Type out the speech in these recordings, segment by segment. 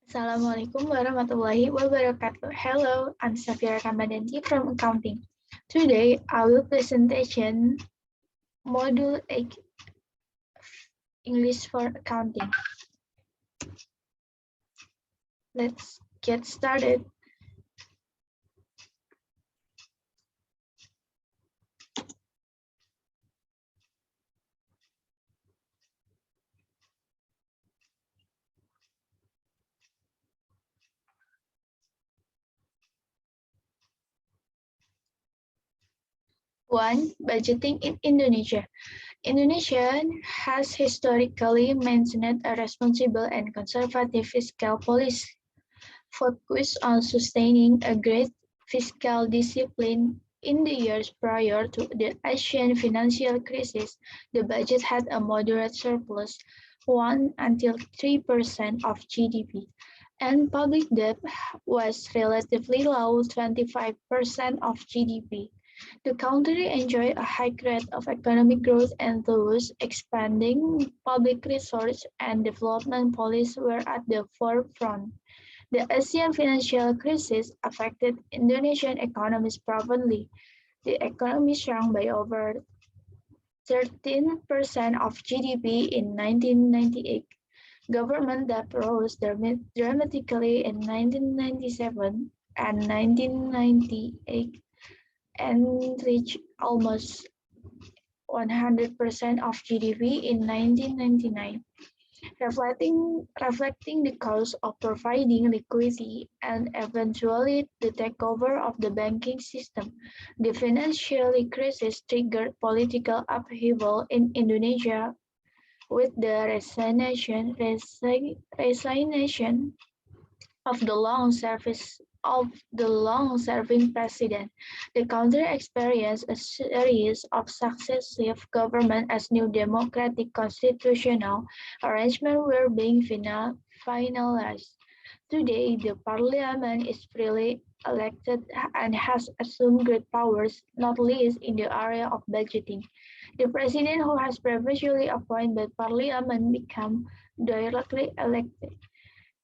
Assalamualaikum warahmatullahi wabarakatuh. Hello, I'm Safira Ramadanti from Accounting. Today, I will presentation Module 8 English for Accounting. Let's get started. One, budgeting in Indonesia. Indonesia has historically maintained a responsible and conservative fiscal policy, focused on sustaining a great fiscal discipline. In the years prior to the Asian financial crisis, the budget had a moderate surplus, 1 until 3% of GDP, and public debt was relatively low, 25% of GDP. The country enjoyed a high rate of economic growth and thus expanding public resource and development policies were at the forefront. The Asian financial crisis affected Indonesian economies profoundly. The economy shrunk by over 13% of GDP in 1998. Government debt rose dramatically in 1997 and 1998 and reached almost 100% of GDP in 1999. Reflecting the cost of providing liquidity and eventually the takeover of the banking system, the financial crisis triggered political upheaval in Indonesia with the resignation of the long-serving president. The country experienced a series of successive governments as new democratic constitutional arrangements were being finalized. Today, the parliament is freely elected and has assumed great powers, not least in the area of budgeting. The president, who has previously appointed by parliament, became directly elected.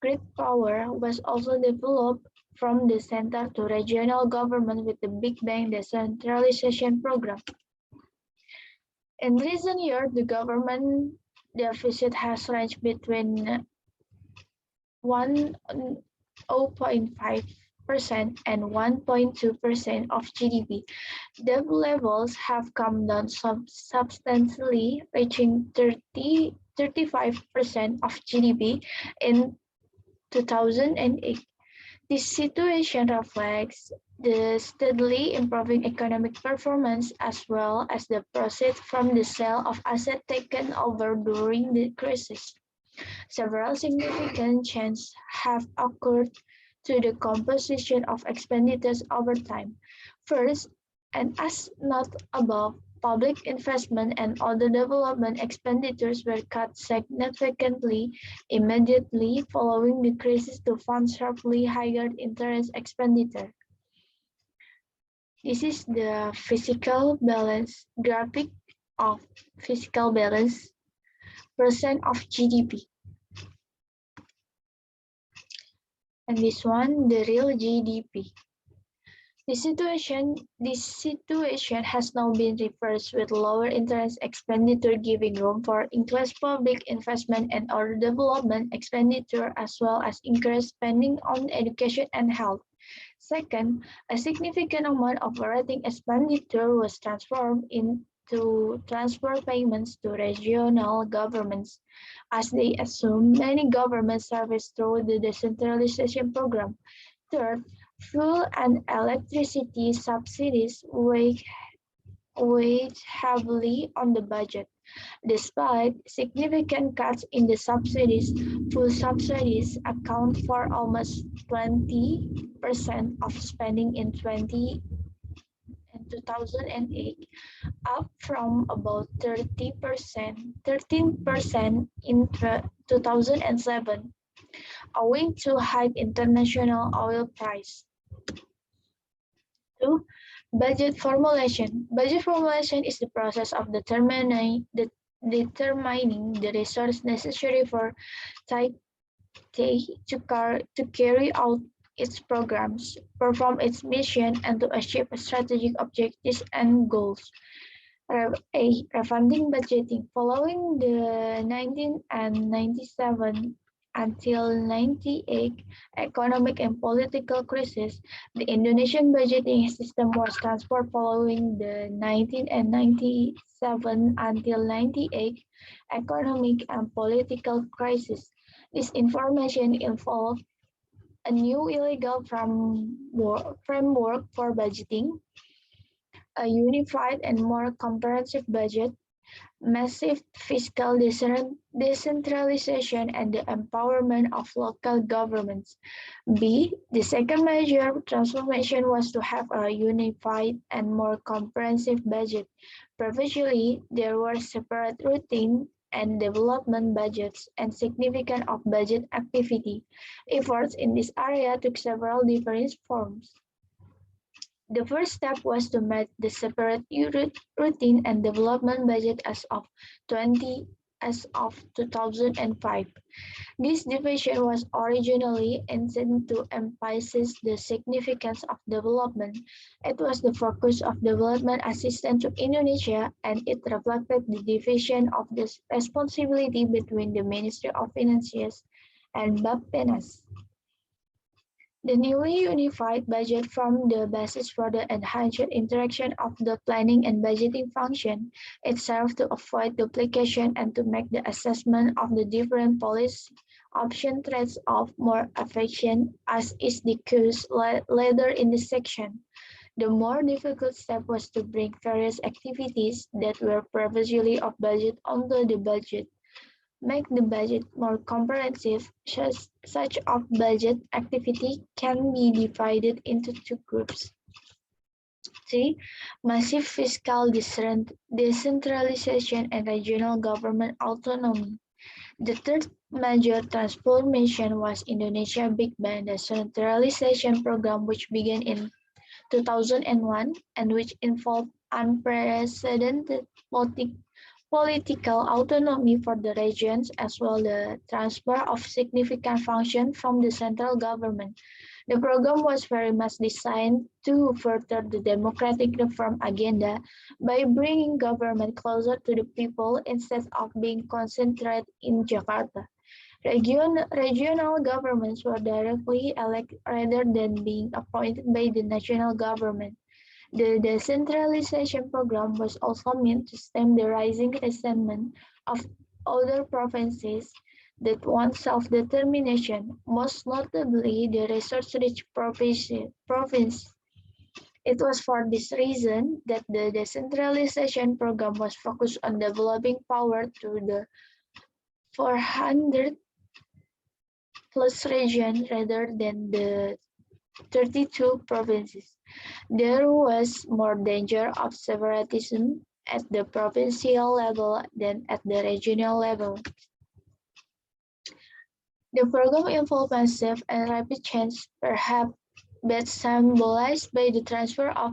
Great power was also developed from the center to regional government with the Big Bang decentralization program. In recent years, the government deficit has ranged between 0.5% and 1.2% of GDP. Debt levels have come down substantially, reaching 35% of GDP in 2008. This situation reflects the steadily improving economic performance as well as the proceeds from the sale of assets taken over during the crisis. Several significant changes have occurred to the composition of expenditures over time. First, and as not above, public investment and other development expenditures were cut significantly immediately following the crisis to fund sharply higher interest expenditure. This is the fiscal balance graphic of fiscal balance percent of GDP. And this one, the real GDP. This situation has now been reversed with lower interest expenditure giving room for increased public investment and other development expenditure as well as increased spending on education and health. Second, a significant amount of operating expenditure was transformed into transfer payments to regional governments as they assume many government service through the decentralization program. Third, fuel and electricity subsidies weigh heavily on the budget. Despite significant cuts in the subsidies, fuel subsidies account for almost 20% of spending in 2008, up from about 13% in 2007, owing to high international oil price. 2. Budget formulation. Budget formulation is the process of determining the resource necessary for take to carry out its programs, perform its mission, and to achieve strategic objectives and goals. Refunding budgeting. Following the 1997 until 98 economic and political crisis, the Indonesian budgeting system was transformed following the 1997 until 98 economic and political crisis. This information involved a new illegal framework for budgeting, a unified and more comprehensive budget, massive fiscal decentralization, and the empowerment of local governments. B. The second major transformation was to have a unified and more comprehensive budget. Previously, there were separate routine and development budgets, and significant of budget activity. Efforts in this area took several different forms. The first step was to make the separate routine and development budget as of 2005. This division was originally intended to emphasize the significance of development. It was the focus of development assistance to Indonesia, and it reflected the division of the responsibility between the Ministry of Finances and Bappenas. The newly unified budget formed the basis for the enhanced interaction of the planning and budgeting function. It served to avoid duplication and to make the assessment of the different policy option trades-off more efficient, as is the case later in the section. The more difficult step was to bring various activities that were previously off budget onto the budget. Make the budget more comprehensive, such off-budget activity can be divided into two groups. C. Massive fiscal decentralization and regional government autonomy. The third major transformation was Indonesia Big Bang decentralization program, which began in 2001 and which involved unprecedented political autonomy for the regions, as well as the transfer of significant function from the central government. The program was very much designed to further the democratic reform agenda by bringing government closer to the people instead of being concentrated in Jakarta. Regional governments were directly elected rather than being appointed by the national government. The decentralization program was also meant to stem the rising resentment of other provinces that want self-determination, most notably the resource-rich province. It was for this reason that the decentralization program was focused on developing power through the 400 plus regions rather than the 32 provinces. There was more danger of separatism at the provincial level than at the regional level. The program involved massive and rapid change, perhaps best symbolized by the transfer of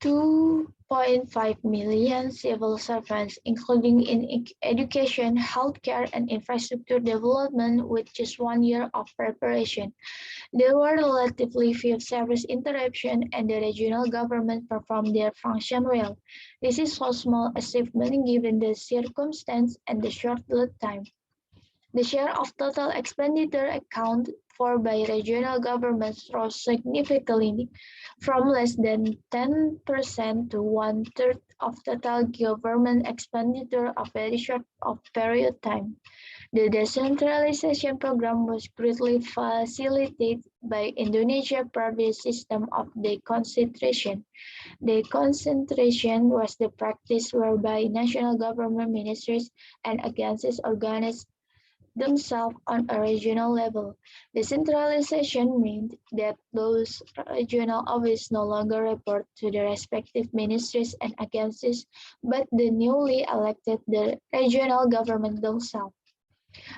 2.5 million civil servants, including in education, healthcare, and infrastructure development with just 1 year of preparation. There were relatively few service interruptions, and the regional government performed their function well. This is a small achievement given the circumstance and the short lead time. The share of total expenditure accounted for by regional governments rose significantly from less than 10% to one-third of total government expenditure of very short period of time. The decentralization program was greatly facilitated by Indonesia's previous system of deconcentration. Deconcentration was the practice whereby national government ministries and agencies organized themselves on a regional level. Decentralization meant that those regional offices no longer report to the respective ministries and agencies, but the newly elected the regional government themselves.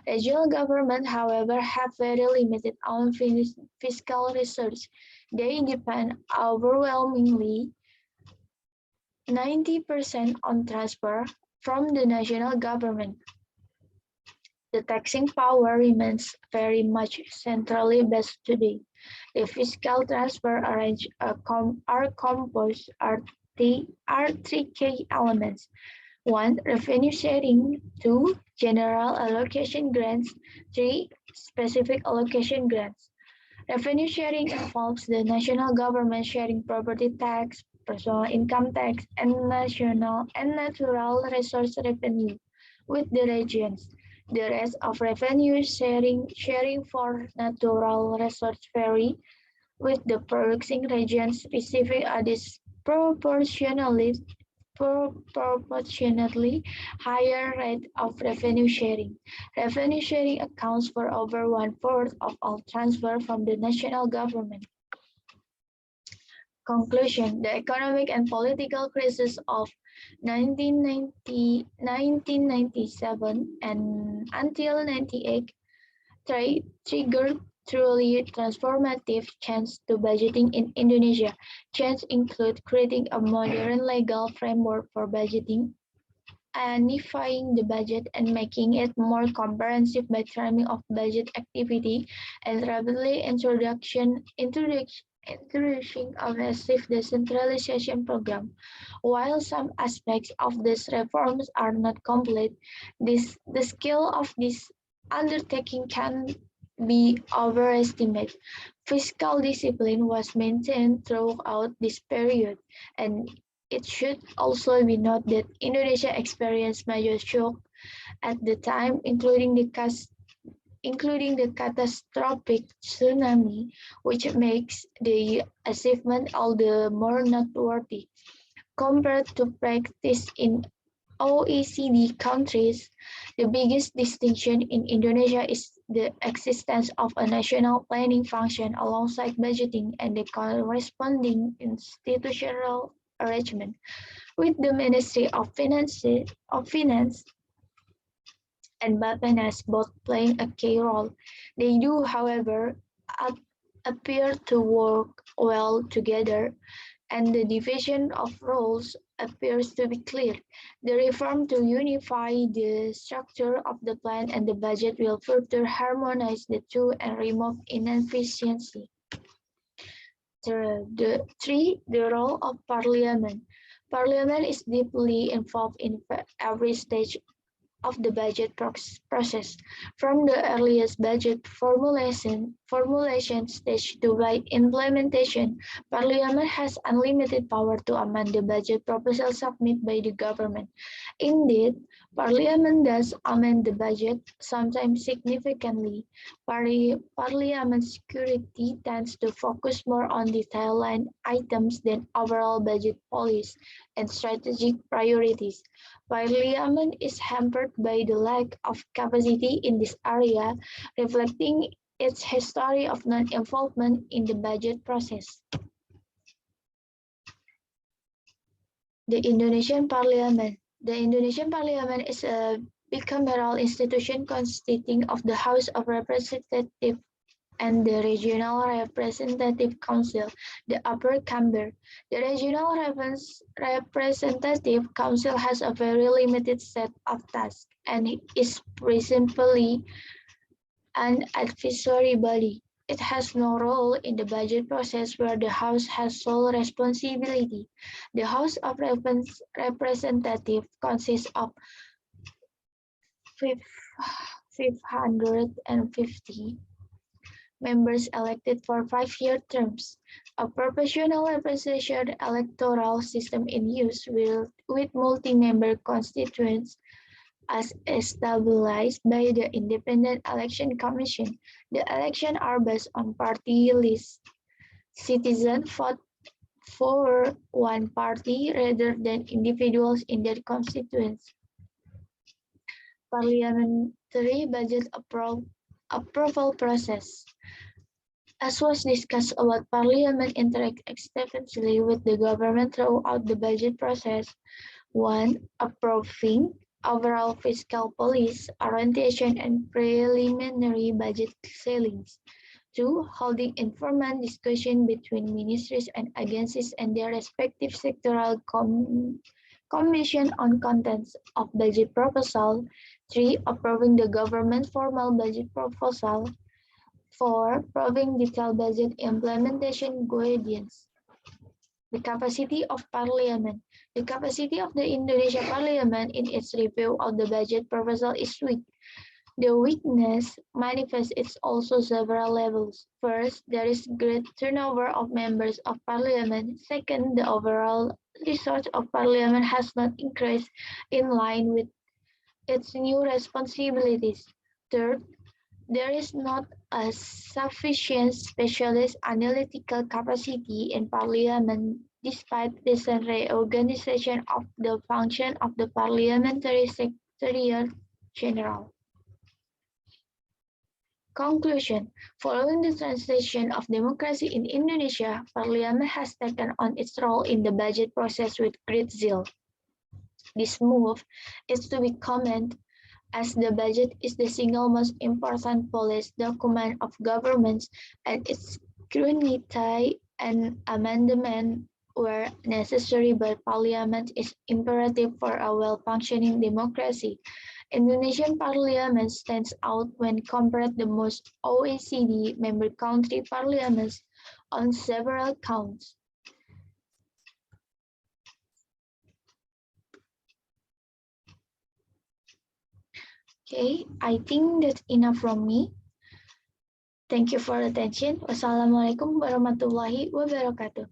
Regional government, however, have very limited own fiscal resources. They depend overwhelmingly 90% on transfer from the national government. The taxing power remains very much centrally based today. The fiscal transfer are composed are three key elements. One, revenue sharing. Two, general allocation grants. Three, specific allocation grants. Revenue sharing involves the national government sharing property tax, personal income tax, and national and natural resource revenue with the regions. The rest of revenue sharing for natural resource vary, with the producing regions receiving a disproportionately higher rate of revenue sharing. Revenue sharing accounts for over one-fourth of all transfer from the national government. Conclusion: the economic and political crisis of 1997 and until 1998 triggered truly transformative change to budgeting in Indonesia. Change include creating a modern legal framework for budgeting, unifying the budget and making it more comprehensive by trimming of budget activity, and rapidly introducing a massive decentralization program. While some aspects of these reforms are not complete, the scale of this undertaking can be overestimated. Fiscal discipline was maintained throughout this period, and it should also be noted that Indonesia experienced major shock at the time, including the catastrophic tsunami, which makes the achievement all the more noteworthy. Compared to practice in OECD countries, the biggest distinction in Indonesia is the existence of a national planning function alongside budgeting and the corresponding institutional arrangement, with the Ministry of Finance and Bappenas both playing a key role. They do, however, appear to work well together, and the division of roles appears to be clear. The reform to unify the structure of the plan and the budget will further harmonize the two and remove inefficiency. The role of Parliament. Parliament is deeply involved in every stage of the budget process, from the earliest budget formulation stage to by implementation. Parliament has unlimited power to amend the budget proposal submitted by the government. Indeed, Parliament does amend the budget, sometimes significantly. Parliament security tends to focus more on detailed line items than overall budget policy and strategic priorities. Parliament is hampered by the lack of capacity in this area, reflecting its history of non-involvement in the budget process. The Indonesian Parliament. The Indonesian Parliament is a bicameral institution consisting of the House of Representatives and the Regional Representative Council, the upper chamber. The Regional Representative Council has a very limited set of tasks and is principally an advisory body. It has no role in the budget process where the House has sole responsibility. The House of Representatives consists of 550 members elected for 5-year terms. A proportional representation electoral system in use with multi-member constituents as established by the Independent Election Commission. The elections are based on party lists. Citizens vote for one party rather than individuals in their constituents. Parliamentary budget approval process. As was discussed about, Parliament interacts extensively with the government throughout the budget process. 1. Approving overall fiscal policy, orientation, and preliminary budget ceilings. 2. Holding informal discussion between ministries and agencies and their respective sectoral commission on contents of budget proposal. 3. Approving the government formal budget proposal. 4. Approving detailed budget implementation guidance. The capacity of Parliament. The capacity of the Indonesia Parliament in its review of the budget proposal is weak. The weakness manifests its also several levels. First, there is great turnover of members of Parliament. Second, the overall resource of Parliament has not increased in line with its new responsibilities. Third, there is not a sufficient specialist analytical capacity in Parliament despite recent reorganization of the function of the Parliamentary Secretariat General. Conclusion. Following the transition of democracy in Indonesia, Parliament has taken on its role in the budget process with great zeal. This move is to be commended as the budget is the single most important policy document of governments and its scrutiny and amendment where necessary by Parliament is imperative for a well-functioning democracy. Indonesian Parliament stands out when compared to most OECD member country parliaments on several counts. Okay, I think that's enough from me. Thank you for attention. Wassalamualaikum warahmatullahi wabarakatuh.